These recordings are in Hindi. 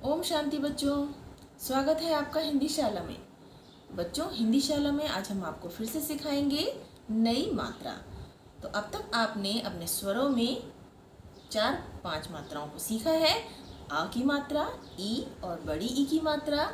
ओम शांति बच्चों, स्वागत है आपका हिंदी शाला में। बच्चों, हिंदी शाला में आज हम आपको फिर से सिखाएंगे नई मात्रा। तो अब तक आपने अपने स्वरों में 4-5 मात्राओं को सीखा है। आ की मात्रा, ई और बड़ी ई की मात्रा,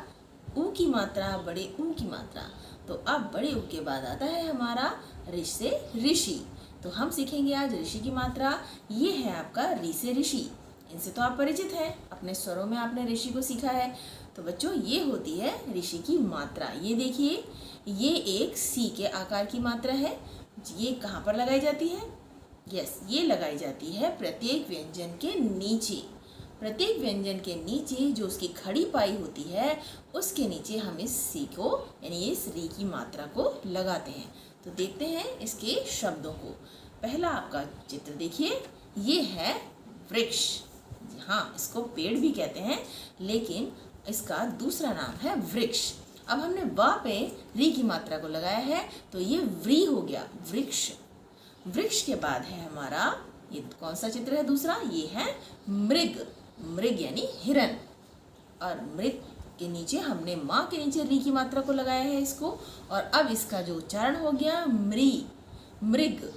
ऊ की मात्रा, बड़े ऊ की मात्रा। तो अब बड़े ऊ के बाद आता है हमारा ऋष से ऋषि। तो हम सीखेंगे आज ऋषि की मात्रा। ये है आपका री से ऋषि। इनसे तो आप परिचित हैं, अपने स्वरों में आपने ऋषि को सीखा है। तो बच्चों, ये होती है ऋषि की मात्रा। ये देखिए, ये एक सी के आकार की मात्रा है। ये कहाँ पर लगाई जाती है? यस, ये लगाई जाती है प्रत्येक व्यंजन के नीचे। प्रत्येक व्यंजन के नीचे जो उसकी खड़ी पाई होती है, उसके नीचे हम इस सी को यानी इस री की मात्रा को लगाते हैं। तो देखते हैं इसके शब्दों को। पहला आपका चित्र देखिए, ये है वृक्ष। हाँ, इसको पेड़ भी कहते हैं, लेकिन इसका दूसरा नाम है वृक्ष। अब हमने वा पे री की मात्रा को लगाया है, तो ये व्री हो गया, वृक्ष। वृक्ष के बाद है हमारा ये कौन सा चित्र है दूसरा? ये है मृग। मृग यानी हिरन। और मृग के नीचे हमने माँ के नीचे री की मात्रा को लगाया है इसको। और अब इसका जो उच्चारण हो गया मृ, मृग।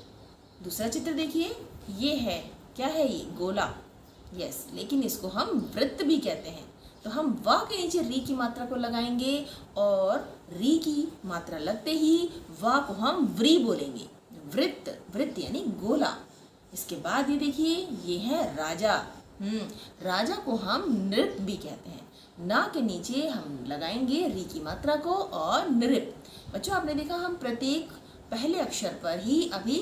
दूसरा चित्र देखिए, ये है, क्या है ये? गोला। यस, लेकिन इसको हम वृत्त भी कहते हैं। तो हम वा के नीचे री की मात्रा को लगाएंगे और री की मात्रा लगते ही वा को हम व्री बोलेंगे, वृत्त। वृत्त यानी गोला। इसके बाद ये देखिए, ये है राजा। राजा को हम नृप भी कहते हैं। ना के नीचे हम लगाएंगे री की मात्रा को और नृप। बच्चों, आपने देखा हम प्रत्येक पहले अक्षर पर ही अभी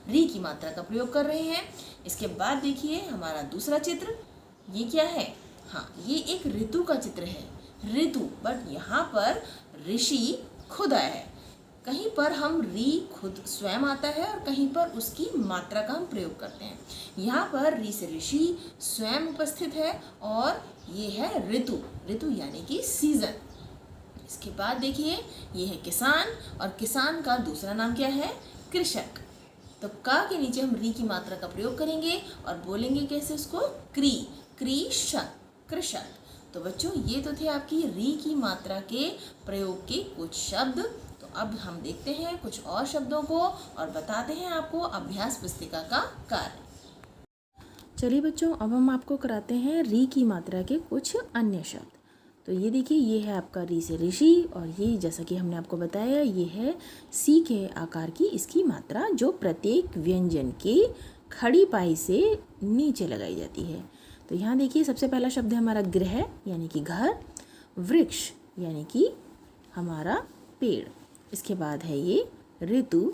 री की मात्रा का प्रयोग कर रहे हैं। इसके बाद देखिए हमारा दूसरा चित्र, ये क्या है? हाँ, ये एक ऋतु का चित्र है, ऋतु। बट यहाँ पर ऋषि खुद आया है। कहीं पर हम री खुद स्वयं आता है और कहीं पर उसकी मात्रा का हम प्रयोग करते हैं। यहाँ पर री से ऋषि स्वयं उपस्थित है और ये है ऋतु। ऋतु यानी कि सीजन। इसके बाद देखिए, ये है किसान। और किसान का दूसरा नाम क्या है? कृषक। तो का के नीचे हम री की मात्रा का प्रयोग करेंगे और बोलेंगे कैसे उसको? क्री, कृषक, कृषक। तो बच्चों, ये तो थे आपकी री की मात्रा के प्रयोग के कुछ शब्द। तो अब हम देखते हैं कुछ और शब्दों को और बताते हैं आपको अभ्यास पुस्तिका का कार्य। चलिए बच्चों, अब हम आपको कराते हैं री की मात्रा के कुछ अन्य शब्द। तो ये देखिए, ये है आपका री से ऋषि। और ये जैसा कि हमने आपको बताया, ये है सी के आकार की इसकी मात्रा, जो प्रत्येक व्यंजन के खड़ी पाई से नीचे लगाई जाती है। तो यहाँ देखिए, सबसे पहला शब्द है हमारा गृह यानी कि घर, वृक्ष यानी कि हमारा पेड़। इसके बाद है ये ऋतु,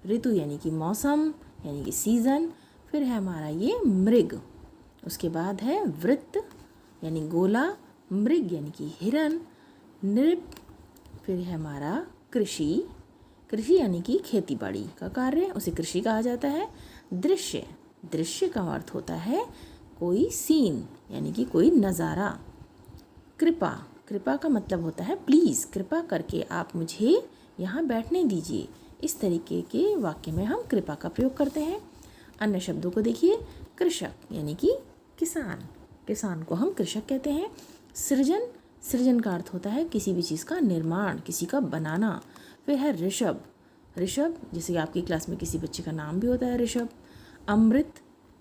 ऋतु यानी कि मौसम यानी कि सीजन। फिर है हमारा ये मृग। उसके बाद है वृत्त यानी गोला, मृग यानी कि हिरन, नृप। फिर है हमारा कृषि, कृषि यानी कि खेती बाड़ी का कार्य, उसे कृषि कहा जाता है। दृश्य, दृश्य का अर्थ होता है कोई सीन यानी कि कोई नज़ारा। कृपा, कृपा का मतलब होता है प्लीज़, कृपा करके आप मुझे यहाँ बैठने दीजिए। इस तरीके के वाक्य में हम कृपा का प्रयोग करते हैं। अन्य शब्दों को देखिए, कृषक यानी कि किसान, किसान को हम कृषक कहते हैं। सृजन, सृजन का अर्थ होता है किसी भी चीज़ का निर्माण, किसी का बनाना। फिर है ऋषभ, ऋषभ जैसे कि आपकी क्लास में किसी बच्चे का नाम भी होता है ऋषभ। अमृत,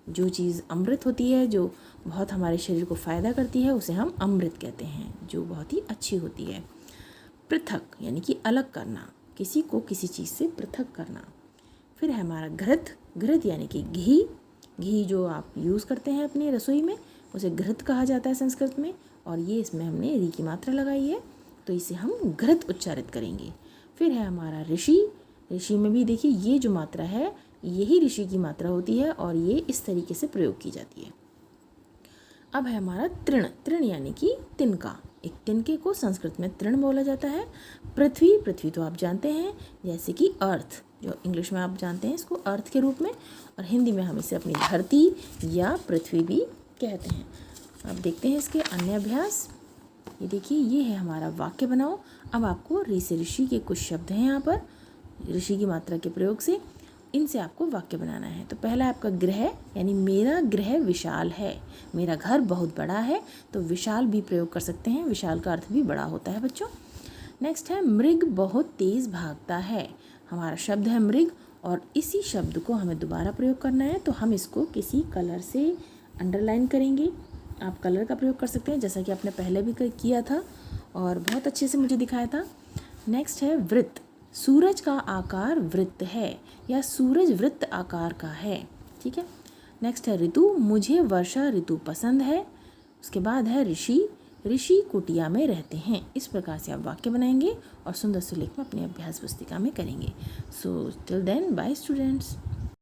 जो चीज़ अमृत होती है, जो बहुत हमारे शरीर को फ़ायदा करती है, उसे हम अमृत कहते हैं, जो बहुत ही अच्छी होती है। पृथक यानी कि अलग करना, किसी को किसी चीज़ से पृथक करना। फिर है हमारा घृत, घृत यानी कि घी, घी जो आप यूज़ करते हैं अपनी रसोई में, उसे घृत कहा जाता है संस्कृत में। और ये इसमें हमने री की मात्रा लगाई है, तो इसे हम घृत उच्चारित करेंगे। फिर है हमारा ऋषि, ऋषि में भी देखिए ये जो मात्रा है, यही ऋषि की मात्रा होती है और ये इस तरीके से प्रयोग की जाती है। अब है हमारा तृण, तृण यानी कि तिनका। एक तिनके को संस्कृत में तृण बोला जाता है। पृथ्वी, पृथ्वी तो आप जानते हैं, जैसे कि अर्थ, जो इंग्लिश में आप जानते हैं इसको अर्थ के रूप में, और हिंदी में हम इसे अपनी धरती या पृथ्वी भी कहते हैं। अब देखते हैं इसके अन्य अभ्यास। ये देखिए, ये है हमारा वाक्य बनाओ। अब आपको री से ऋषि के कुछ शब्द हैं यहाँ पर ऋषि की मात्रा के प्रयोग से। इनसे आपको वाक्य बनाना है। तो पहला आपका गृह, यानी मेरा गृह विशाल है। मेरा घर बहुत बड़ा है, तो विशाल भी प्रयोग कर सकते हैं, विशाल का अर्थ भी बड़ा होता है बच्चों। नेक्स्ट है मृग बहुत तेज़ भागता है। हमारा शब्द है मृग और इसी शब्द को हमें दोबारा प्रयोग करना है, तो हम इसको किसी कलर से अंडरलाइन करेंगे। आप कलर का प्रयोग कर सकते हैं, जैसा कि आपने पहले भी किया था और बहुत अच्छे से मुझे दिखाया था। नेक्स्ट है वृत्त। सूरज का आकार वृत्त है या सूरज वृत्त आकार का है, ठीक है। नेक्स्ट है ऋतु। मुझे वर्षा ऋतु पसंद है। उसके बाद है ऋषि। ऋषि कुटिया में रहते हैं। इस प्रकार से आप वाक्य बनाएंगे और सुंदर सुलेख में अपनी अभ्यास पुस्तिका में करेंगे। So till then, bye students.